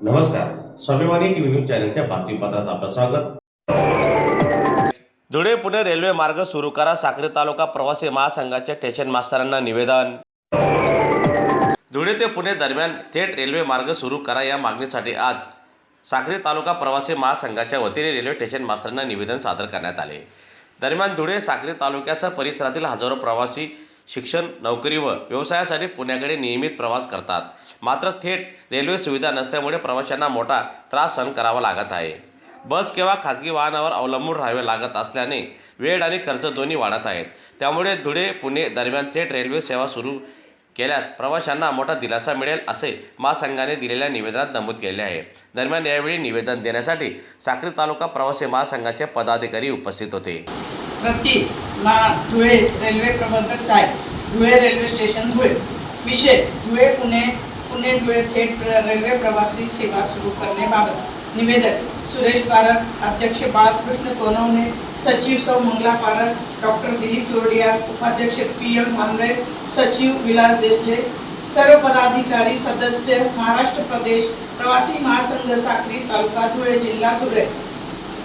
नमस्कार, स्वाभिमानी TV news चॅनलच्या बातमीपत्रात आपलं स्वागत। धुळे पुणे रेल्वे मार्ग सुरू करा, साक्री तालुका प्रवासी महासंघाचे स्टेशन मास्टरांना निवेदन। धुळे ते पुणे दरम्यान थेट रेल्वे मार्ग सुरू करा या मागणीसाठी आज साक्री तालुका प्रवासी महासंघाच्या वतीने रेल्वे स्टेशन मास्टरांना निवेदन सादर करण्यात आले। दरम्यान धुळे साक्री तालुक्यासह परिसरातील हजारो प्रवासी शिक्षण, नोकरी व व्यवसायासाठी पुण्याकडे नियमित प्रवास करतात। मात्र थेट रेल्वे सुविधा नसल्यामुळे प्रवाशांना मोठा त्रास सहन करावा लागत आहे। बस किंवा खाजगी वाहनावर अवलंबून राहावे लागत असल्याने वेळ आणि खर्च दोन्ही वाढत आहेत। त्यामुळे धुळे पुणे दरम्यान थेट रेल्वे सेवा सुरू केल्यास प्रवाशांना मोठा दिलासा मिळेल असे महासंघाने दिलेल्या निवेदनात नमूद केले आहे। दरम्यान यावेळी निवेदन देण्यासाठी साक्री तालुका प्रवासी महासंघाचे पदाधिकारी उपस्थित होते। धुळे रेल्वे प्रबंधक साहेब, धुळे रेल्वे स्टेशन धुळे। विषय धुळे पुणे धुळे थेट रेल्वे प्रवासी सेवा सुरू करण्याबाबत निवेदन। सुरेश पारख, अध्यक्ष बाळकृष्ण तोनवणे, सचिव सौ मंगला पारख, डॉक्टर दिलीप जोडिया, उपाध्यक्ष PM भांबरे, सचिव विलास देसले, सर्व पदाधिकारी सदस्य, महाराष्ट्र प्रदेश प्रवासी महासंघ साक्री तालुका धुळे जिल्हा धुळे।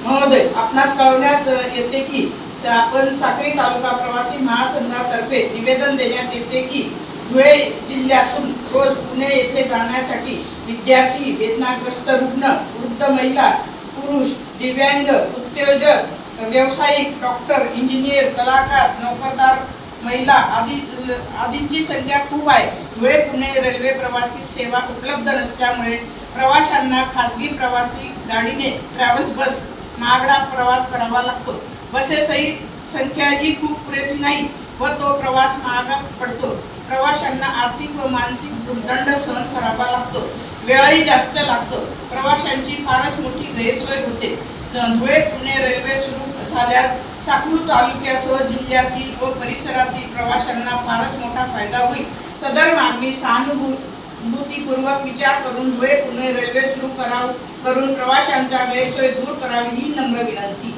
महोदय, आपणास कळवण्यात येते की आपण साक्री तालुका प्रवासी महासंघातर्फे निवेदन देण्यात येते की धुळे जिल्ह्यातून रोज पुणे येथे जाण्यासाठी विद्यार्थी, वेदनाग्रस्त रुग्ण, वृद्ध महिला, पुरुष, दिव्यांग, उद्योजक, व्यावसायिक, डॉक्टर, इंजिनियर, कलाकार, नोकरदार, महिला आदींची संख्या खूप आहे। धुळे पुणे रेल्वे प्रवासी सेवा उपलब्ध नसल्यामुळे प्रवाशांना खाजगी प्रवासी गाडीने ट्रॅव्हल्स बस महागडा प्रवास करावा लागतो। बसेसही संख्या ही खूप पुरेशी नाही व तो प्रवास महाग पडतो। प्रवाशांना आर्थिक व मानसिक भुर्दंड सहन करावा लागतो। वेळही जास्त लागतो। प्रवाशांची फारच मोठी गैरसोय होते। धुळे पुणे रेल्वे सुरू झाल्यास साक्री तालुक्यासह जिल्ह्यातील व परिसरातील प्रवाशांना फारच मोठा फायदा होईल। सदर मागणी सहानुभूतीपूर्वक विचार करून धुळे पुणे रेल्वे सुरू करून प्रवाशांचा गैरसोय दूर करावी ही नम्र विनंती।